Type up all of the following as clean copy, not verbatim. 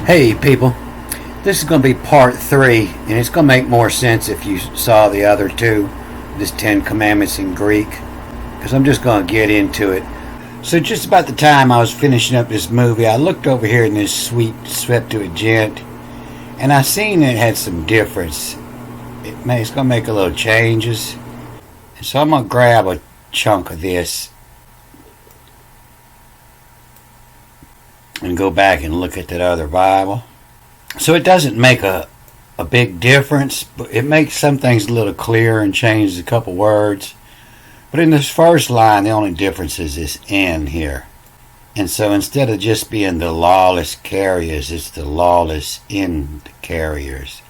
Hey people, this is going to be part 3, and it's going to make more sense if you saw the other two, this 10 Commandments in Greek, because I'm just going to get into it. So just about the time I was finishing up this movie, I looked over here in this sweet Septuagint, and I seen it had some difference. It's going to make a little changes, and so I'm going to grab a chunk of this and go back and look at that other Bible. So it doesn't make a big difference, but it makes some things a little clearer and changes a couple words. But in this first line, the only difference is this "in" here. And so instead of just being the lawless carriers, it's the lawless in carriers.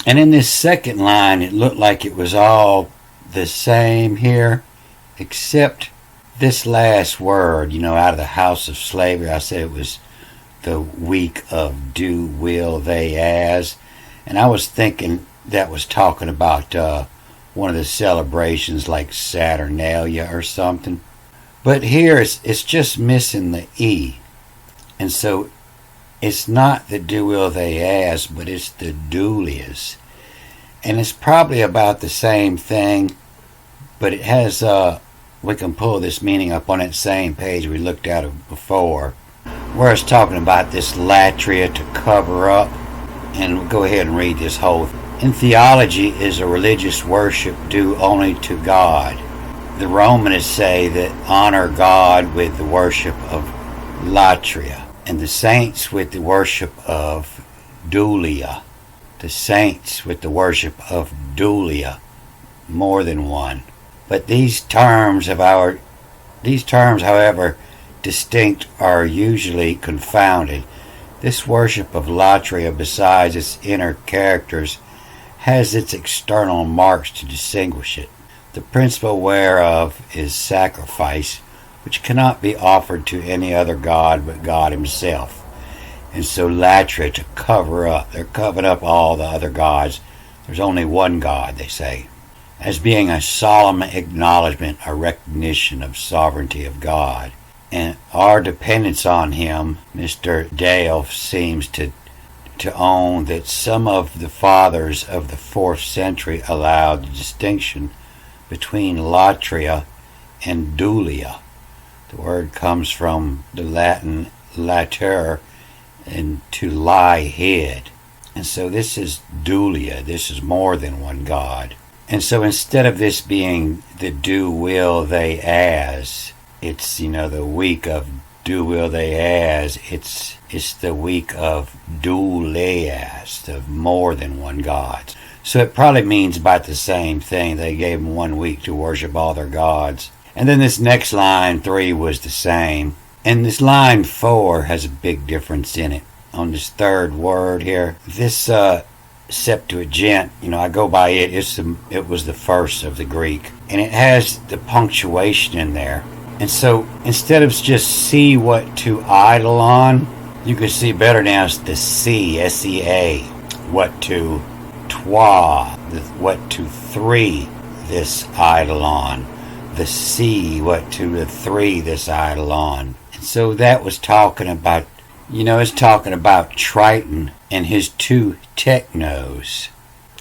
And in this second line, it looked like it was all the same here, except this last word, out of the house of slavery. I said it was the week of do will they as, and I was thinking that was talking about one of the celebrations like Saturnalia or something, but here it's just missing the E, and so it's not the do will they as, but it's the doulias, and it's probably about the same thing, but it has we can pull this meaning up on that same page we looked at it before, where it's talking about this latria, to cover up. And we'll go ahead and read this whole. In theology is a religious worship due only to God. The Romanists say that honor God with the worship of latria, and the saints with the worship of dulia. The saints with the worship of dulia, more than one. But these terms, however, distinct, are usually confounded. This worship of latria, besides its inner characters, has its external marks to distinguish it. The principle whereof is sacrifice, which cannot be offered to any other god but God himself. And so latria, to cover up. They're covering up all the other gods. There's only one God, they say, as being a solemn acknowledgement, a recognition of sovereignty of God. And our dependence on him. Mr. Dale seems to own that some of the fathers of the 4th century allowed the distinction between latria and dulia. The word comes from the Latin later, and to lie hid. And so this is dulia. This is more than one God. And so instead of this being the do will they as, it's, the week of do will they as, it's the week of douleas, of more than one God. So it probably means about the same thing. They gave them 1 week to worship all their gods. And then this next line, 3, was the same. And this line 4 has a big difference in it. On this third word here, this Septuagint, I go by it. It was the first of the Greek, and it has the punctuation in there. And so instead of just see what to idle on, you can see better now. It's the C, S-E-A, what to twa, what to 3 this idle on. The C, what to the 3 this idle on. And so that was talking about, it's talking about Triton and his 2 technos.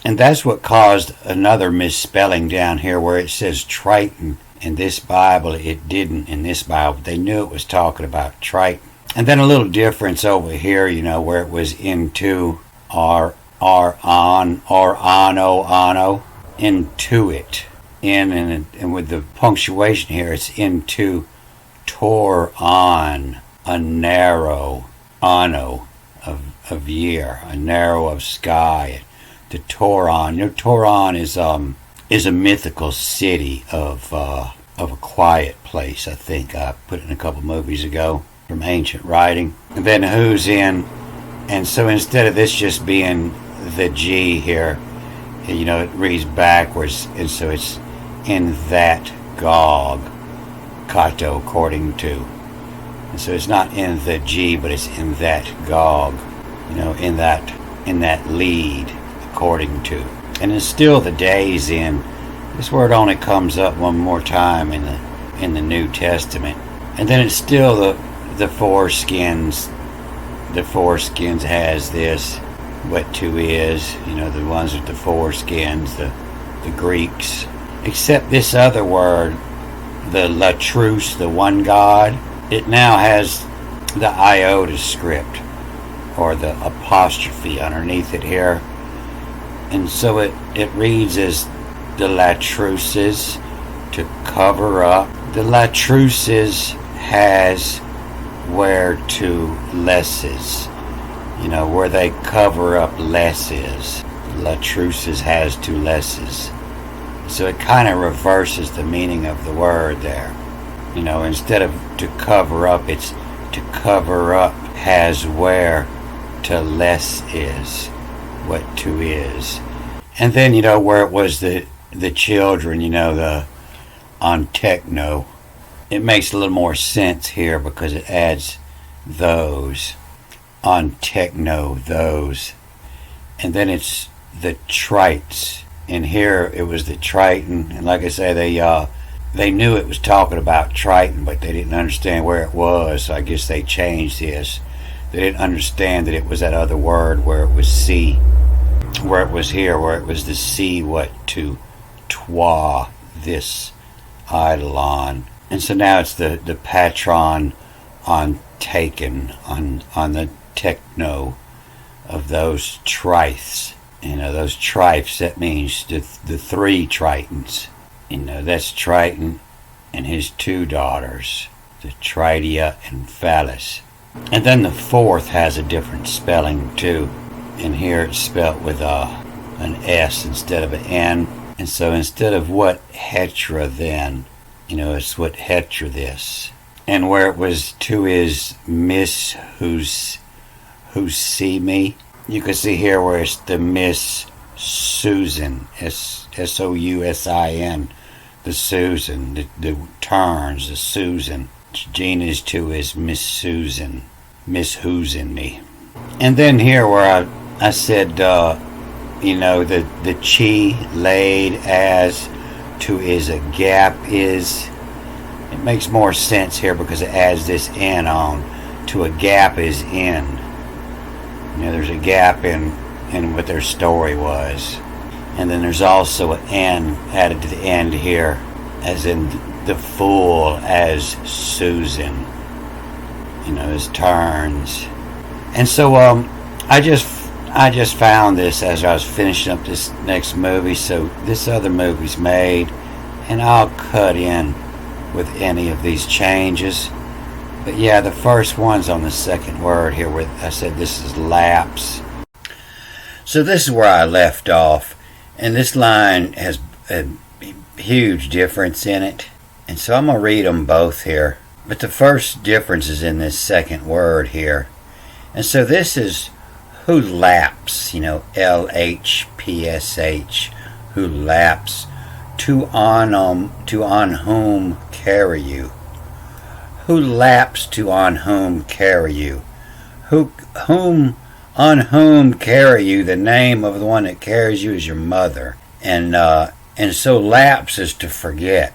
And that's what caused another misspelling down here where it says Triton. In this Bible, it didn't. In this Bible, they knew it was talking about Triton. And then a little difference over here, where it was into or on, or ano, into it. And with the punctuation here, it's into tor on, a narrow, ano of year, a narrow of sky. The Toron. Toron is a mythical city of a quiet place. I think I put it in a couple movies ago from ancient writing. And then who's in, and so instead of this just being the G here, it reads backwards, and so it's in that Gog, Kato, according to. And so it's not in the G, but it's in that Gog, in that lead, according to. And it's still the days in. This word only comes up one more time in the New Testament. And then it's still the foreskins the foreskins has this, what to is, the ones with the foreskins, the Greeks. Except this other word, the latrus, the one god, it now has the iota script, or the apostrophe underneath it here. And so it reads as the latruses, to cover up. The latruses has where to lesses, where they cover up lesses. Latruses has to lesses. So it kind of reverses the meaning of the word there. Instead of to cover up, it's to cover up has where to less is, what to is. And then, where it was the children, the on techno, it makes a little more sense here because it adds those. On techno, those. And then it's the trites. And here it was the Triton. And like I say, they knew it was talking about Triton, but they didn't understand where it was. So I guess they changed this. They didn't understand that it was that other word where it was sea. Where it was here, where it was the sea, what to twa, this eidolon. And so now it's the patron on taken, on the techno of those trites. Those trifes, that means the three Tritons. That's Triton and his two daughters, the Tritia and Phallus. And then the fourth has a different spelling too. And here it's spelt with an S instead of an N. And so instead of what hetra then, it's what hetra this. And where it was to is Miss who's see me. You can see here where it's the Miss Susan, Sousin, the Susan, the turns, the Susan. Gina's to is Miss Susan, Miss Who's in me. And then here where I said, the chi laid as to is a gap is. It makes more sense here because it adds this N on to a gap is in. There's a gap in what their story was. And then there's also an N added to the end here, as in the fool as Susan. His turns. And so I just found this as I was finishing up this next movie. So this other movie's made, and I'll cut in with any of these changes. But yeah, the first one's on the second word here where I said this is lapse. So this is where I left off, and this line has a huge difference in it. And so I'm going to read them both here. But the first difference is in this second word here. And so this is who lapse, LHPSH, who lapse, to on whom carry you. Who lapse to on whom carry you. On whom carry you, the name of the one that carries you is your mother. And so lapse is to forget,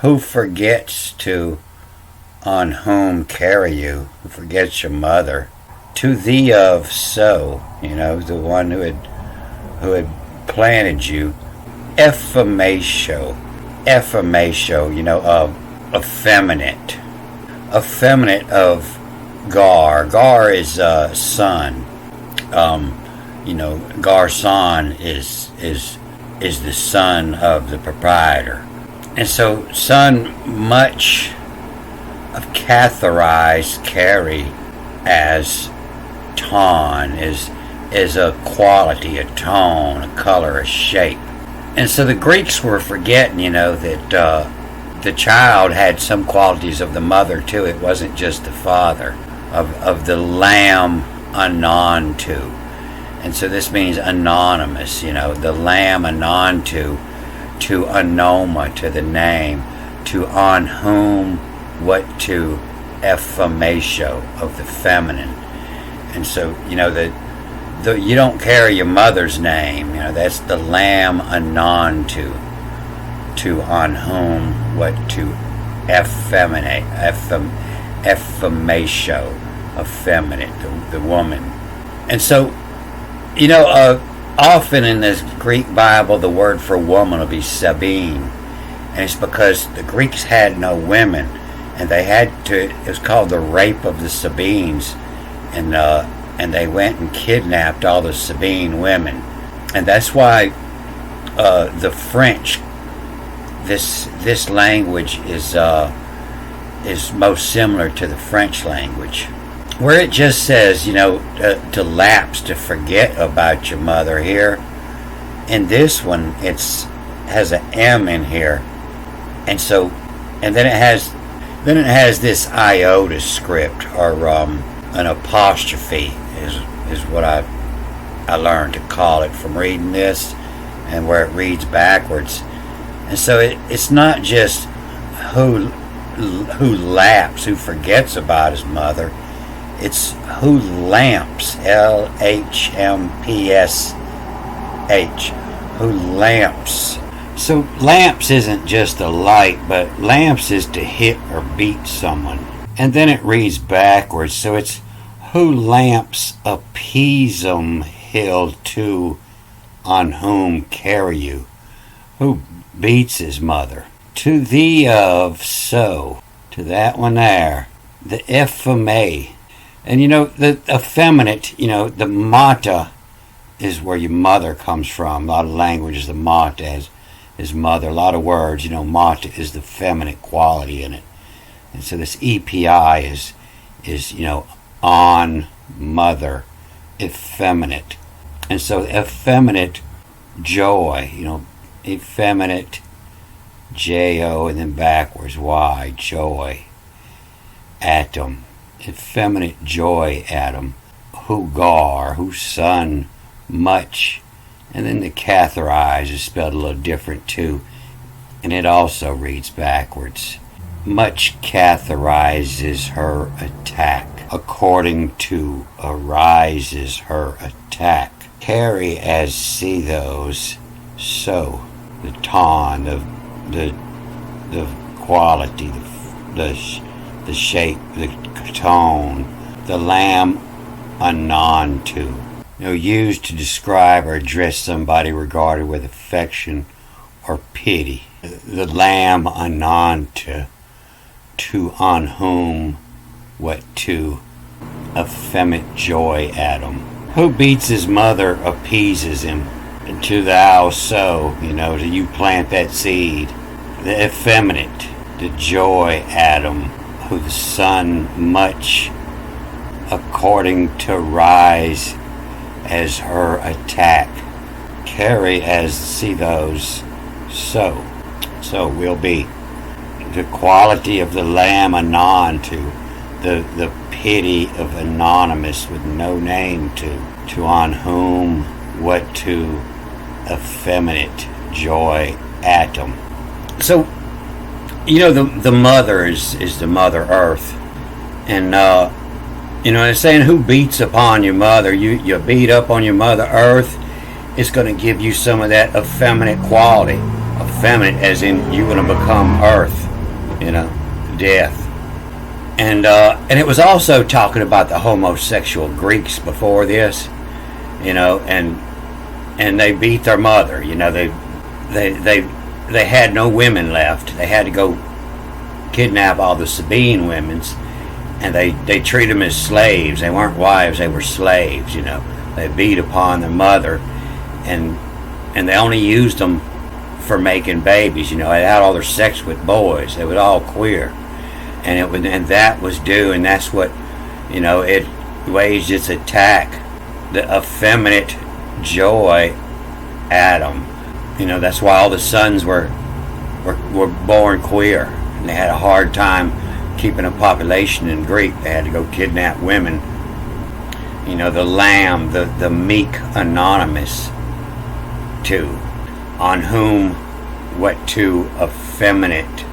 Who forgets to on whom carry you, who forgets your mother. To thee of so, the one who had planted you. Effimatio, of effeminate. Effeminate of Gar. Gar is son. Garson is the son of the proprietor. And so son much of catharize, carry, as ton is a quality, a tone, a color, a shape. And so the Greeks were forgetting, that the child had some qualities of the mother too. It wasn't just the father. Of the lamb anonto. And so this means anonymous, the lamb anonto, to anoma, to the name, to on whom, what to effimatio, of the feminine. And so, you don't carry your mother's name, that's the lamb anonto, to on whom, what to effeminate, effimatio. effeminate, the woman. And so, often in the Greek Bible, the word for woman will be Sabine. And it's because the Greeks had no women. And they had to, it was called the rape of the Sabines. And they went and kidnapped all the Sabine women. And that's why the French, this language is most similar to the French language, where it just says, to lapse, to forget about your mother. Here in this one, has an M in here, and then it has this iota script, or an apostrophe is what I learned to call it from reading this, and where it reads backwards. And so it's not just who lapses, who forgets about his mother. It's who lamps, LHMPSH, who lamps. So lamps isn't just a light, but lamps is to hit or beat someone. And then it reads backwards, so it's who lamps appease 'em hill to, on whom carry you. Who beats his mother. To thee of so, to that one there, the Effiminate. And the effeminate, the mata is where your mother comes from. A lot of languages, the mata is mother. A lot of words, mata is the feminine quality in it. And so this EPI is on mother, effeminate. And so effeminate joy, effeminate J-O, and then backwards Y, joy, atom, effeminate joy atom, who gar, who son, much, and then the catharize is spelled a little different too, and it also reads backwards. Much catharizes her attack, according to arises her attack. Carry as see those, so the tone, the quality, the shape, the tone, the lamb anon to. Used to describe or address somebody regarded with affection or pity. The lamb anon to on whom, what to, effeminate joy atom. Who beats his mother appeases him. And to thou sow, to you plant that seed. The effeminate, the joy atom, who the sun much, according to rise as her attack. Carry as see those, so will be. The quality of the lamb anon to, the pity of anonymous with no name to on whom, what to, effeminate joy atom. So the mother is the mother earth, and it's saying who beats upon your mother. You beat up on your mother earth, it's going to give you some of that effeminate quality. Effeminate as in you're going to become earth, death. And it was also talking about the homosexual Greeks before this, and they beat their mother. They had no women left. They had to go kidnap all the Sabine women's, and they treat them as slaves. They weren't wives; they were slaves. They beat upon their mother, and they only used them for making babies. They had all their sex with boys. They were all queer, and that was due, and that's what it waged its attack. The effeminate joy atom. That's why all the sons were born queer, and they had a hard time keeping a population in Greek. They had to go kidnap women. The lamb, the meek anonymous, to on whom, what to, effeminate,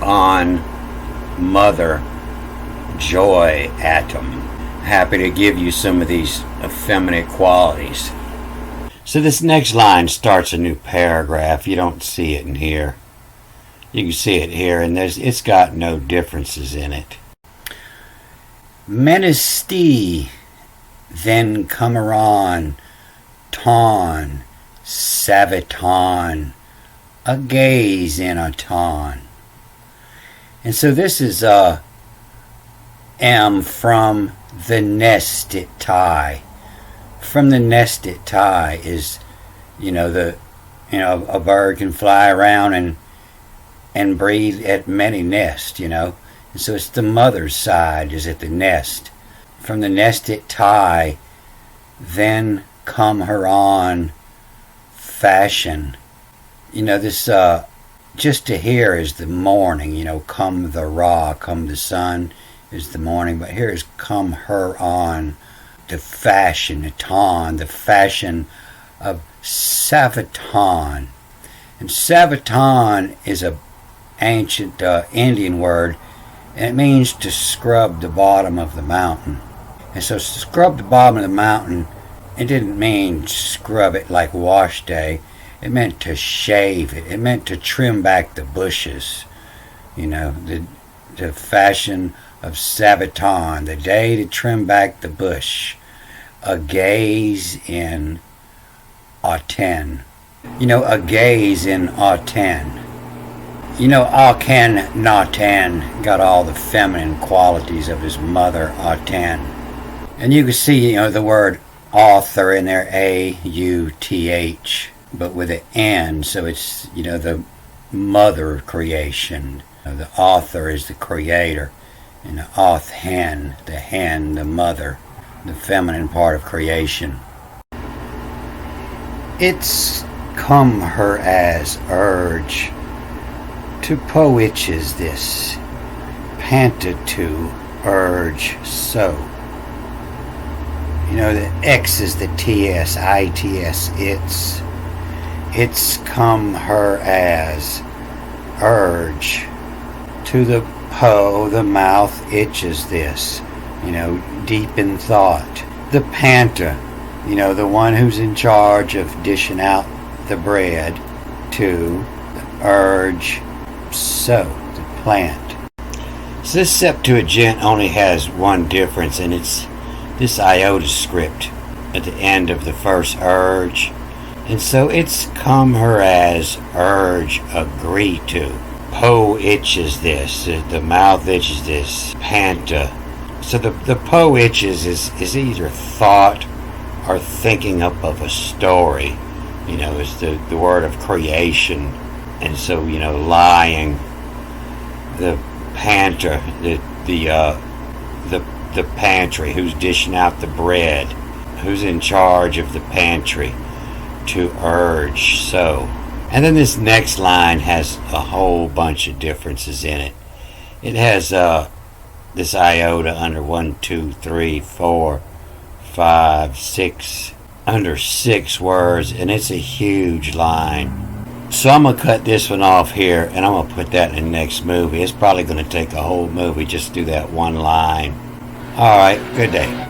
on mother joy atom. Happy to give you some of these effeminate qualities. So this next line starts a new paragraph. You don't see it in here. You can see it here, and it's got no differences in it. Menesti, then comeron, ton, saviton, a gaze in a ton. And so this is M from the nested tie. From the nested tie is, a bird can fly around and breed at many nests, And so it's the mother's side is at the nest. From the nested tie, then come her on fashion. This just to hear is the morning, come the raw, come the sun is the morning, but here is come her on the fashion, the fashion of saviton. And saviton is a ancient Indian word, and it means to scrub the bottom of the mountain. And so scrub the bottom of the mountain, it didn't mean scrub it like wash day. It meant to shave it. It meant to trim back the bushes. The fashion of saviton, the day to trim back the bush. A gaze in autumn. A gaze in autumn. Akhenaten got all the feminine qualities of his mother, Autumn. And you can see, the word author in there, A-U-T-H, but with an N, so it's, the mother creation. The author is the creator, and the auth hen, the mother, the feminine part of creation. It's come her as urge. To poetches this, panta to urge so. The X is the TS, ITS, it's come her as urge. To the po, the mouth itches this, deep in thought. The panta, the one who's in charge of dishing out the bread. To the urge, so, the plant. So this Septuagint only has one difference, and it's this iota script at the end of the first urge. And so it's come her as urge agree to. Po itches this, the mouth itches this, panta. So the po itches is either thought or thinking up of a story. It's the word of creation. And so, lying, the pantry, the pantry, who's dishing out the bread, who's in charge of the pantry, to urge so. And then this next line has a whole bunch of differences in it. It has this iota under 1, 2, 3, 4, 5, 6, under 6 words, and it's a huge line. So I'm going to cut this one off here, and I'm going to put that in the next movie. It's probably going to take a whole movie just to do that one line. Alright, good day.